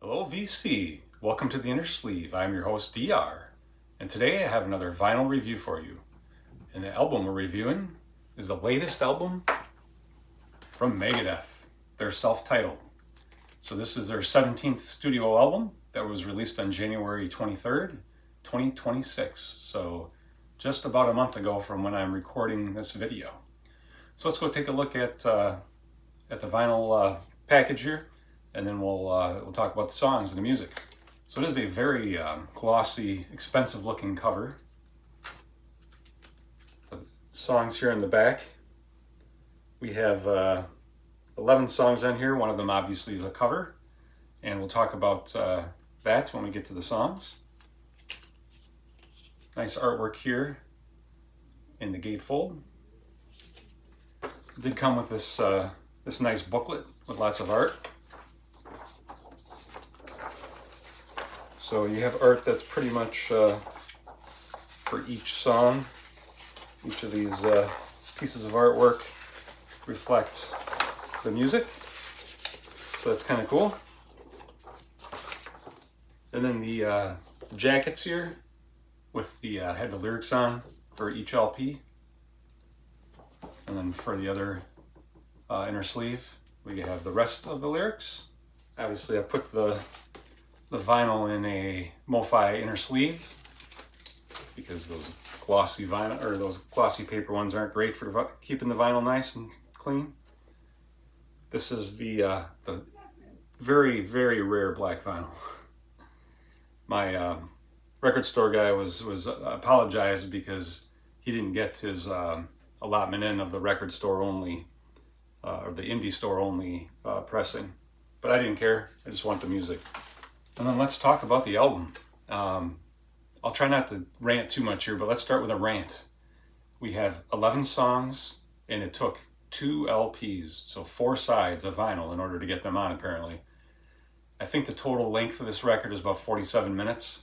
Hello VC, welcome to the Inner Sleeve. I'm your host DR, and today I have another vinyl review for you. And the album we're reviewing is the latest album from Megadeth, their self-titled. So this is their 17th studio album that was released on January 23rd, 2026. So just about a month ago from when I'm recording this video. So let's go take a look at the vinyl package here, and then we'll talk about the songs and the music. So it is a very glossy, expensive-looking cover. The songs here in the back. We have 11 songs on here. One of them obviously is a cover, and we'll talk about that when we get to the songs. Nice artwork here in the gatefold. It did come with this this nice booklet with lots of art. So you have art that's pretty much for each song. Each of these pieces of artwork reflect the music. So that's kind of cool. And then the jackets here with the had the lyrics on for each LP. And then for the other inner sleeve, we have the rest of the lyrics. Obviously, I put the vinyl in a MoFi inner sleeve because those glossy vinyl or those glossy paper ones aren't great for keeping the vinyl nice and clean. This is the very, very rare black vinyl. My record store guy was apologized because he didn't get his allotment in of the record store only or the indie store only pressing, but I didn't care. I just want the music. And then let's talk about the album. I'll try not to rant too much here, but let's start with a rant. We have 11 songs, and it took 2 LPs, so 4 sides of vinyl in order to get them on, apparently. I think the total length of this record is about 47 minutes.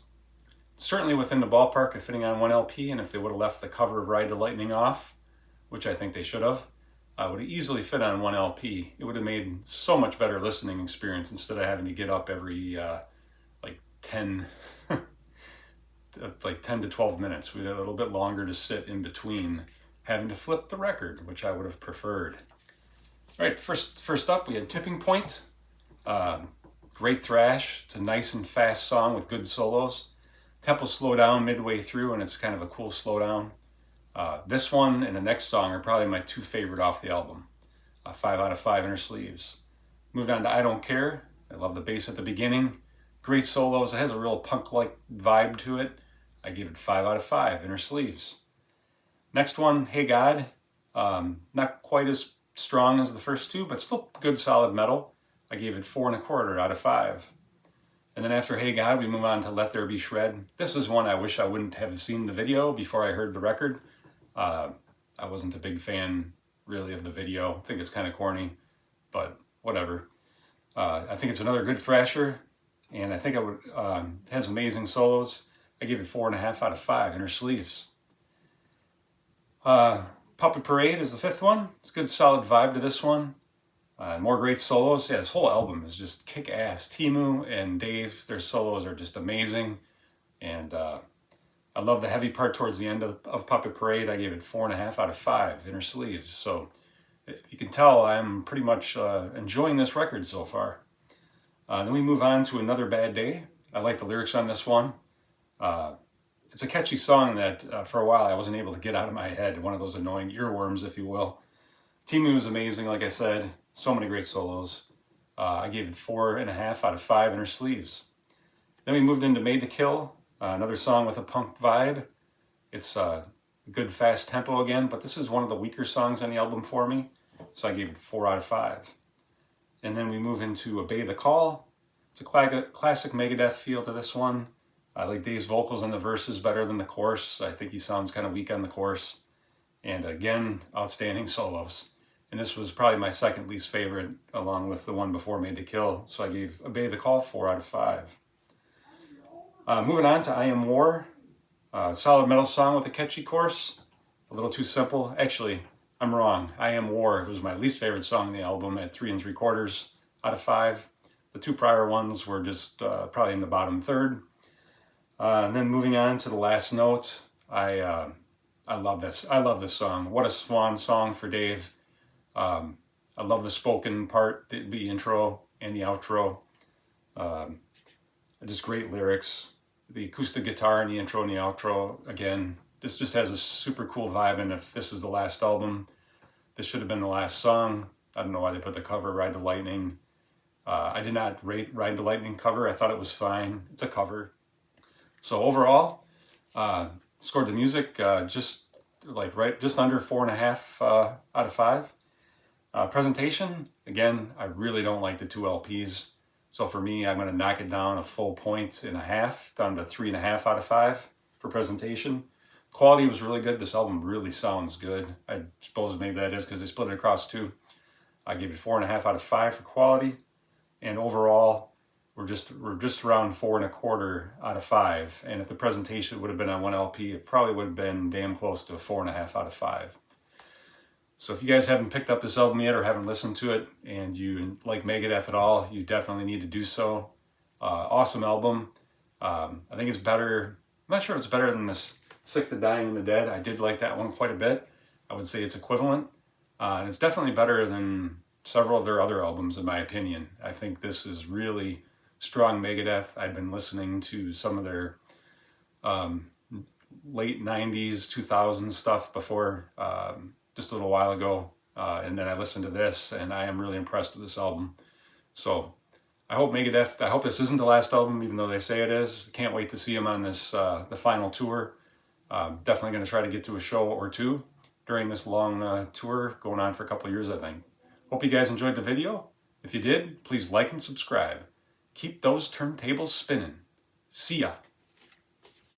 Certainly within the ballpark of fitting on 1 LP, and if they would have left the cover of Ride the Lightning off, which I think they should have, would have easily fit on 1 LP. It would have made so much better listening experience instead of having to get up every 10 to 12 minutes. We had a little bit longer to sit in between having to flip the record, which I would have preferred. All right, first up we had Tipping Point. Great thrash. It's a nice and fast song with good solos. Tempo slow down midway through, and it's kind of a cool slowdown. This one and the next song are probably my 2 favorite off the album. 5 out of 5 inner sleeves. Moved on to I Don't Care. I love the bass at the beginning. Great solos. It has a real punk-like vibe to it. I gave it 5 out of 5 inner sleeves. Next one, Hey God. Not quite as strong as the first 2, but still good solid metal. I gave it 4 1/4 out of 5. And then after Hey God, we move on to Let There Be Shred. This is one I wish I wouldn't have seen the video before I heard the record. I wasn't a big fan, really, of the video. I think it's kind of corny, but whatever. I think it's another good thrasher, and I think it has amazing solos. I gave it 4 1/2 out of 5 inner sleeves. Puppet Parade is the 5th one. It's a good solid vibe to this one. More great solos. Yeah, this whole album is just kick-ass. Timu and Dave, their solos are just amazing. And I love the heavy part towards the end of Puppet Parade. I gave it 4 1/2 out of 5 inner sleeves. So you can tell I'm pretty much enjoying this record so far. Then we move on to Another Bad Day. I like the lyrics on this one. It's a catchy song that for a while I wasn't able to get out of my head. One of those annoying earworms, if you will. Timu is amazing, like I said. So many great solos. I gave it 4 1/2 out of 5 inner sleeves. Then we moved into Made to Kill. Another song with a punk vibe. It's a good fast tempo again, but this is one of the weaker songs on the album for me, so I gave it 4 out of 5. And then we move into Obey the Call. It's a classic Megadeth feel to this one. I like Dave's vocals on the verses better than the chorus. I think he sounds kind of weak on the chorus. And again, outstanding solos. And this was probably my second least favorite, along with the one before Made to Kill. So I gave Obey the Call 4 out of 5. Moving on to I Am War. Solid metal song with a catchy chorus. A little too simple. Actually, I'm wrong. I Am War was my least favorite song on the album at 3 3/4 out of 5. The two prior ones were just probably in the bottom third. And then moving on to The Last Note, I love this. I love this song. What a swan song for Dave. I love the spoken part, the intro and the outro. Just great lyrics. The acoustic guitar in the intro and the outro, again, this just has a super cool vibe. And if this is the last album, this should have been the last song. I don't know why they put the cover, Ride the Lightning. I did not rate Ride the Lightning cover. I thought it was fine. It's a cover. So overall, scored the music just under 4.5 out of 5. Presentation, again, I really don't like the two LPs. So for me, I'm going to knock it down a full 1.5 points, down to 3.5 out of 5 for presentation. Quality was really good. This album really sounds good. I suppose maybe that is because they split it across two. I gave it 4.5 out of 5 for quality. And overall, we're just around 4.25 out of 5. And if the presentation would have been on one LP, it probably would have been damn close to 4.5 out of 5. So if you guys haven't picked up this album yet or haven't listened to it and you like Megadeth at all, you definitely need to do so. Awesome album. I think it's better. I'm not sure if it's better than this Sick to Dying and the Dead. I did like that one quite a bit. I would say it's equivalent. And it's definitely better than several of their other albums, in my opinion. I think this is really strong Megadeth. I'd been listening to some of their late 90s, 2000s stuff before, just a little while ago, and then I listened to this, and I am really impressed with this album. So I hope this isn't the last album, even though they say it is. Can't wait to see them on this, the final tour. Definitely going to try to get to a show or two during this long tour, going on for a couple of years, I think. Hope you guys enjoyed the video. If you did, please like and subscribe. Keep those turntables spinning. See ya.